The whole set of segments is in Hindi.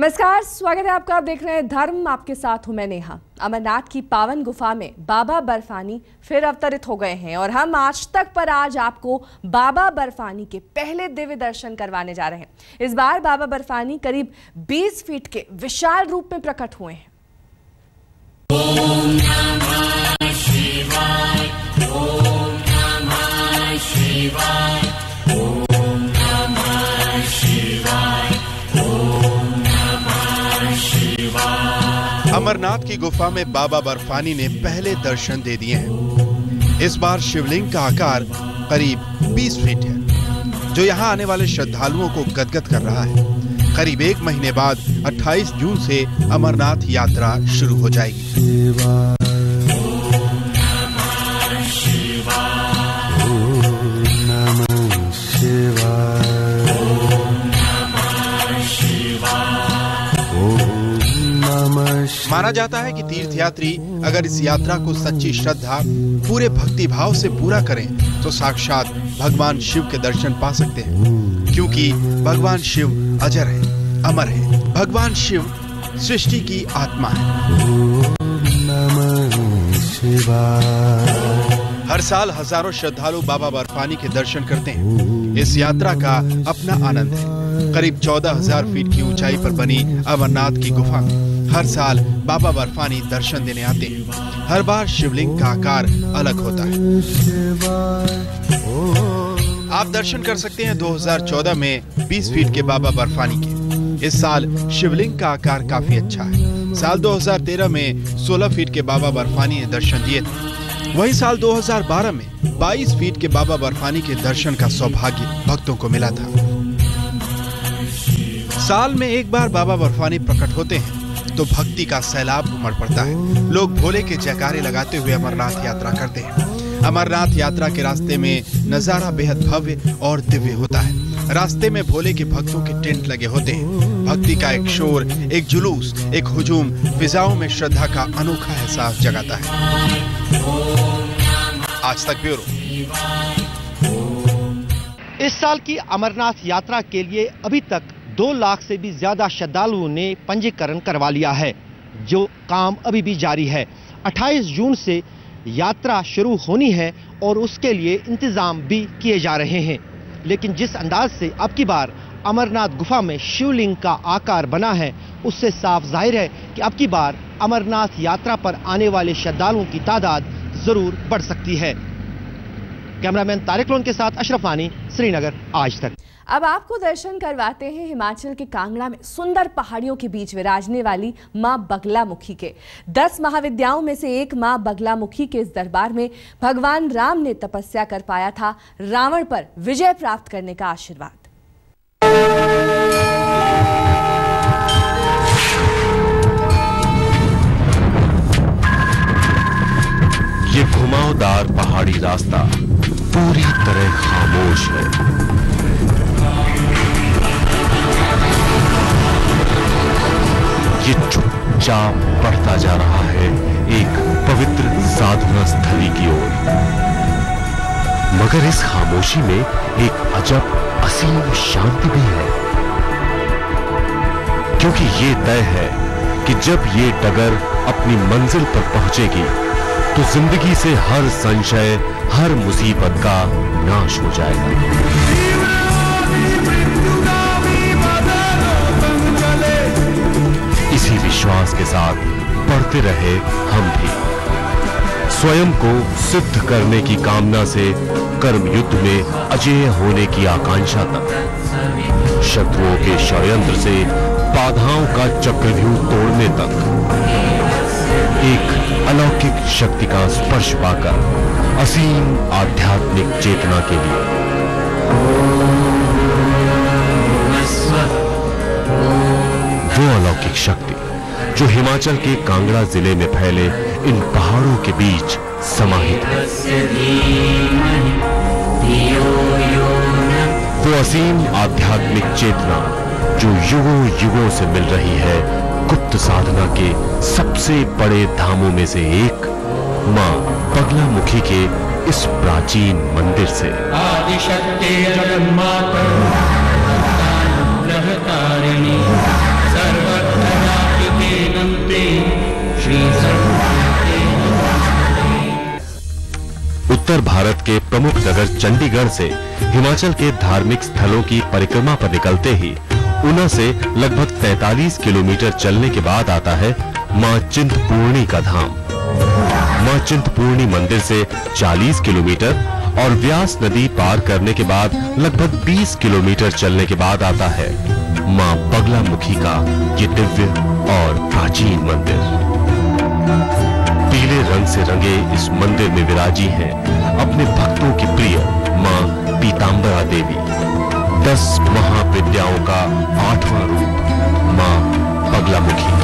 नमस्कार, स्वागत है आपका। आप देख रहे हैं धर्म, आपके साथ हूं मैं नेहा। अमरनाथ की पावन गुफा में बाबा बर्फानी फिर अवतरित हो गए हैं और हम आज तक पर आज आपको बाबा बर्फानी के पहले दिव्य दर्शन करवाने जा रहे हैं। इस बार बाबा बर्फानी करीब 20 फीट के विशाल रूप में प्रकट हुए हैं। ओम नमः शिवाय, ओम नमः शिवाय, ओम नमः शिवाय, ओम नमः शिवाय। अमरनाथ की गुफा में बाबा बर्फानी ने पहले दर्शन दे दिए हैं। इस बार शिवलिंग का आकार करीब 20 फीट है, जो यहाँ आने वाले श्रद्धालुओं को गदगद कर रहा है। करीब 1 महीने बाद 28 जून से अमरनाथ यात्रा शुरू हो जाएगी। माना जाता है कि तीर्थयात्री अगर इस यात्रा को सच्ची श्रद्धा, पूरे भक्ति भाव से पूरा करें तो साक्षात भगवान शिव के दर्शन पा सकते हैं, क्योंकि भगवान शिव अजर है, अमर है। भगवान शिव सृष्टि की आत्मा है। हर साल हजारों श्रद्धालु बाबा बर्फानी के दर्शन करते हैं। इस यात्रा का अपना आनंद है। करीब 14,000 फीट की ऊंचाई पर बनी अमरनाथ की गुफा में हर साल बाबा बर्फानी दर्शन देने आते हैं। हर बार शिवलिंग का आकार अलग होता है। आप दर्शन कर सकते हैं 2014 में 20 फीट के बाबा बर्फानी के। इस साल शिवलिंग का आकार काफी अच्छा है। साल 2013 में 16 फीट के बाबा बर्फानी ने दर्शन दिए थे। वही साल 2012 में 22 फीट के बाबा बर्फानी के दर्शन का सौभाग्य भक्तों को मिला था। साल में एक बार बाबा बर्फानी प्रकट होते हैं तो भक्ति का सैलाब उमड़ पड़ता है। लोग भोले के जयकारे लगाते हुए अमरनाथ यात्रा करते हैं। अमरनाथ यात्रा के रास्ते में नजारा बेहद भव्य और दिव्य होता है। रास्ते में भोले के भक्तों के टेंट लगे होते हैं। भक्ति का एक शोर, एक जुलूस, एक हुजूम फिजाओं में श्रद्धा का अनोखा एहसास जगाता है। आज तक ब्यूरो। इस साल की अमरनाथ यात्रा के लिए अभी तक 2 लाख से भी ज्यादा श्रद्धालुओं ने पंजीकरण करवा लिया है, जो काम अभी भी जारी है। 28 जून से यात्रा शुरू होनी है और उसके लिए इंतजाम भी किए जा रहे हैं। लेकिन जिस अंदाज से अब की बार अमरनाथ गुफा में शिवलिंग का आकार बना है, उससे साफ जाहिर है कि अब की बार अमरनाथ यात्रा पर आने वाले श्रद्धालुओं की तादाद जरूर बढ़ सकती है। कैमरामैन तारिक लोन के साथ अशरफ वानी, श्रीनगर, आज तक। अब आपको दर्शन करवाते हैं हिमाचल के कांगड़ा में सुंदर पहाड़ियों के बीच विराजने वाली मां बगलामुखी के। 10 महाविद्याओं में से एक मां बगलामुखी के इस दरबार में भगवान राम ने तपस्या कर पाया था रावण पर विजय प्राप्त करने का आशीर्वाद। ये घुमावदार पहाड़ी रास्ता पूरी तरह खामोश है। ये चुपचाप बढ़ता जा रहा है एक पवित्र साधना स्थली की ओर। मगर इस खामोशी में एक अजब असीम शांति भी है, क्योंकि ये तय है कि जब ये डगर अपनी मंजिल पर पहुंचेगी तो जिंदगी से हर संशय, हर मुसीबत का नाश हो जाएगा। इसी विश्वास के साथ बढ़ते रहे हम भी, स्वयं को सिद्ध करने की कामना से कर्म युद्ध में अजेय होने की आकांक्षा तक, शत्रुओं के षड्यंत्र से बाधाओं का चक्रव्यूह तोड़ने तक, एक अलौकिक शक्ति का स्पर्श पाकर असीम आध्यात्मिक चेतना के लिए। वो अलौकिक शक्ति जो हिमाचल के कांगड़ा जिले में फैले इन पहाड़ों के बीच समाहित है। वो असीम आध्यात्मिक चेतना जो युगों युगों से मिल रही है गुप्त साधना के सबसे बड़े धामों में से एक मां बगलामुखी के इस प्राचीन मंदिर से। आदिशक्ति जगन्माता सर्व उत्तर भारत के प्रमुख नगर चंडीगढ़ से हिमाचल के धार्मिक स्थलों की परिक्रमा पर निकलते ही ऊना से लगभग 43 किलोमीटर चलने के बाद आता है मां चिंतपूर्णी का धाम। मां चिंतपूर्णी मंदिर से 40 किलोमीटर और व्यास नदी पार करने के बाद लगभग 20 किलोमीटर चलने के बाद आता है मां बगलामुखी का ये दिव्य और प्राचीन मंदिर। पीले रंग से रंगे इस मंदिर में विराजी हैं अपने भक्तों की प्रिय मां पीतांबरा देवी। 10 महाविद्याओं का 8वां रूप मां बगलामुखी।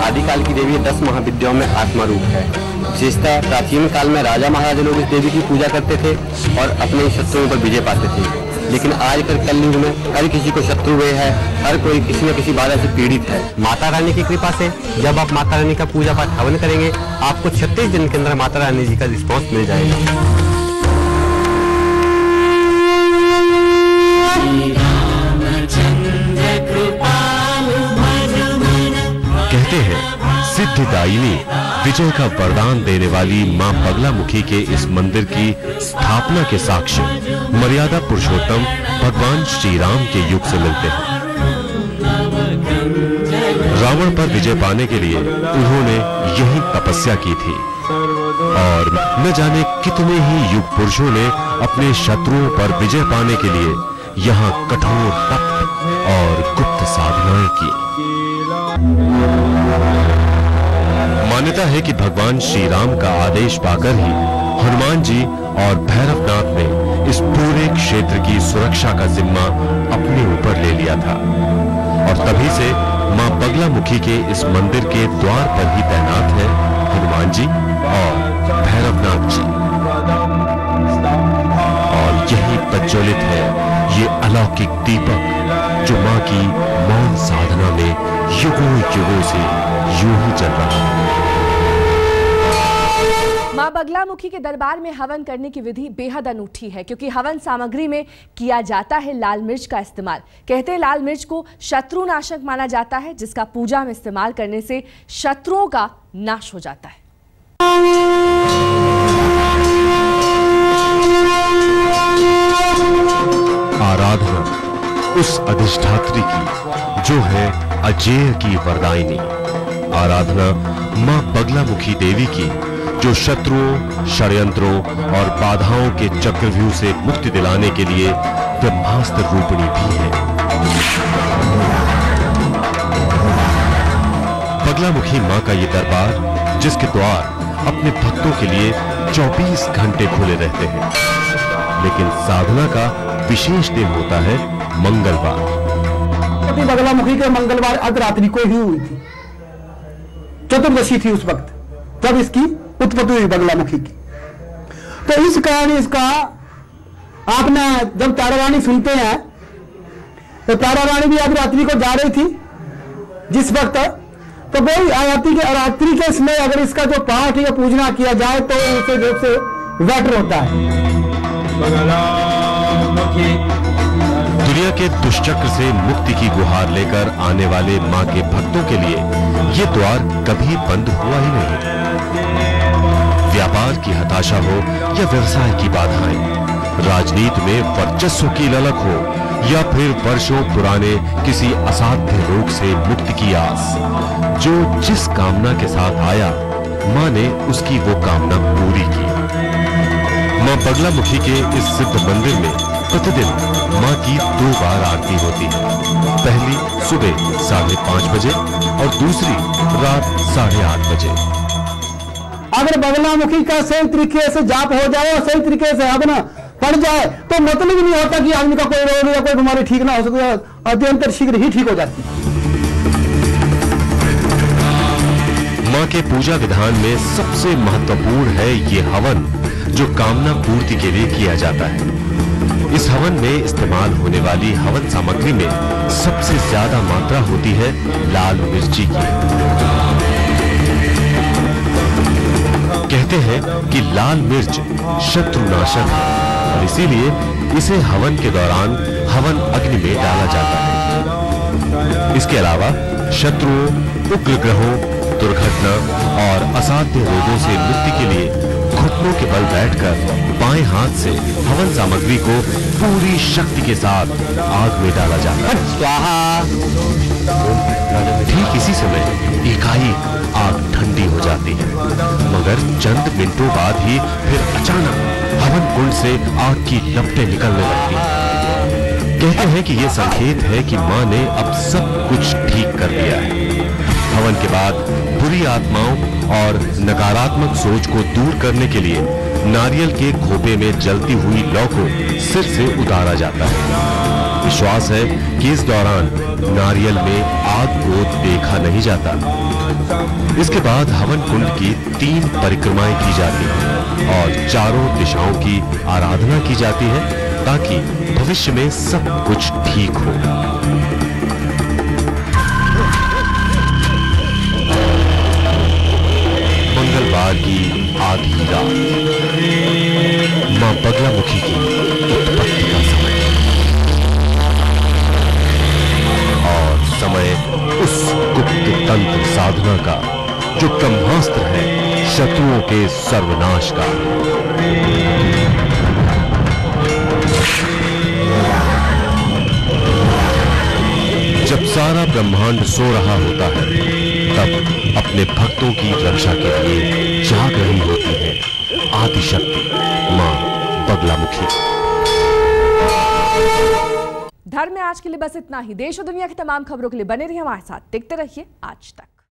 आदिकाल की देवी 10 महाविद्याओं में 8वां रूप है। विशेषतः प्राचीन काल में राजा महाराजा लोग इस देवी की पूजा करते थे और अपने शत्रुओं पर विजय पाते थे। लेकिन आजकल कलयुग में हर किसी को शत्रु हुए है, हर कोई किसी न किसी बाधा से पीड़ित है। माता रानी की कृपा से जब आप माता रानी का पूजा पाठ हवन करेंगे, आपको 36 दिन के अंदर माता रानी जी का रिस्पॉन्स मिल जाएगा। कहते हैं सिद्धिदायिनी विजय का वरदान देने वाली मां बगलामुखी के इस मंदिर की स्थापना के साक्ष्य मर्यादा पुरुषोत्तम भगवान श्री राम के युग से मिलते हैं। रावण पर विजय पाने के लिए उन्होंने यही तपस्या की थी और न जाने कितने ही युग पुरुषों ने अपने शत्रुओं पर विजय पाने के लिए यहाँ कठोर तप और गुप्त साधनाएं की। मान्यता है कि भगवान श्री राम का आदेश पाकर ही हनुमान जी और भैरवनाथ ने इस पूरे क्षेत्र की सुरक्षा का जिम्मा अपने ऊपर ले लिया था और तभी से मां बगलामुखी के इस मंदिर के द्वार पर ही तैनात हैं हनुमान जी और भैरवनाथ जी। और यही प्रज्वलित है ये अलौकिक दीपक जो मां की मौन साधना में युगों युगों से यूं ही चल रहा है। मां बगलामुखी के दरबार में हवन करने की विधि बेहद अनूठी है क्योंकि हवन सामग्री में किया जाता है लाल मिर्च का इस्तेमाल। कहते हैं लाल मिर्च को शत्रुनाशक माना जाता है जिसका पूजा में इस्तेमाल करने से शत्रुओं का नाश हो जाता है। आराधना उस अधिष्ठात्री की जो है अजेय की वरदायिनी। आराधना मां बगलामुखी देवी की जो शत्रुओं, षड्यंत्रों और बाधाओं के चक्रव्यूह से मुक्ति दिलाने के लिए ब्रह्मास्त्र रूपिणी भी है। बगलामुखी मां का ये दरबार जिसके द्वार अपने भक्तों के लिए 24 घंटे खुले रहते हैं, लेकिन साधना का विशेष दिन होता है मंगलवार। बगलामुखी के मंगलवार अर्धरात्रि को ही हुई थी, चतुर्दशी थी उस वक्त जब इसकी उत्पत्ति हुई बगलामुखी की। तो इस कारण इसका आपने जब तारारानी सुनते हैं तो तारारानी भी अर्धरात्रि को जा रही थी जिस वक्त, तो वही आयाति के अरात्रि के समय अगर इसका जो पाठ या पूजना किया जाए तो उसे जो से बेटर होता है। दुनिया के दुष्चक्र से मुक्ति की गुहार लेकर आने वाले मां के भक्तों के लिए ये द्वार कभी बंद हुआ ही नहीं। व्यापार की हताशा हो या व्यवसाय की बाधाएं, राजनीति में वर्चस्व की ललक हो या फिर वर्षों पुराने किसी असाध्य रोग से मुक्ति की आस, जो जिस कामना के साथ आया मां ने उसकी वो कामना पूरी की। मां बगलामुखी के इस सिद्ध मंदिर में प्रतिदिन मां की 2 बार आरती होती है, पहली सुबह 5:30 बजे और दूसरी रात 8:30 बजे। अगर बगलामुखी का सही तरीके से जाप हो जाए और सही तरीके से हवन पड़ जाए तो मतलब ही नहीं होता कि आदमी का कोई रोग या कोई बीमारी ठीक ना हो सके, अत्यंत शीघ्र ही ठीक हो जाती है। मां के पूजा विधान में सबसे महत्वपूर्ण है ये हवन जो कामना पूर्ति के लिए किया जाता है। इस हवन में इस्तेमाल होने वाली हवन सामग्री में सबसे ज्यादा मात्रा होती है लाल मिर्ची की। कहते हैं कि लाल मिर्च शत्रुनाशक है और इसीलिए इसे हवन के दौरान हवन अग्नि में डाला जाता है। इसके अलावा शत्रुओं, उग्र ग्रहों, दुर्घटना और असाध्य रोगों से मुक्ति के लिए घुटनों के बल बैठकर बाएं हाथ से हवन सामग्री को पूरी शक्ति के साथ आग में डाला जाता है। ठीक इसी समय एकाएक आग ठंडी हो जाती है, मगर चंद मिनटों बाद ही फिर अचानक हवन कुंड से आग की लपटें निकलने लगती हैं। कहते हैं कि यह संकेत है कि मां ने अब सब कुछ ठीक कर दिया है। हवन के बाद बुरी आत्माओं और नकारात्मक सोच को दूर करने के लिए नारियल के खोपे में जलती हुई लौ को सिर से उतारा जाता है। विश्वास है कि इस दौरान नारियल में आग को देखा नहीं जाता। इसके बाद हवन कुंड की 3 परिक्रमाएं की जाती हैं और चारों दिशाओं की आराधना की जाती है ताकि भविष्य में सब कुछ ठीक हो। मंगलवार की आधी रात, मां बगलामुखी की उत्पत्ति का समय और समय उस गुप्त तंत्र साधना का जो ब्रह्मास्त्र है शत्रुओं के सर्वनाश का। जब सारा ब्रह्मांड सो रहा होता है तब अपने भक्तों की रक्षा के लिए जाग रही होती है आदिशक्ति मां बगलामुखी। धर्म में आज के लिए बस इतना ही। देश और दुनिया की तमाम खबरों के लिए बने रहिए हमारे साथ। देखते रहिए आज तक।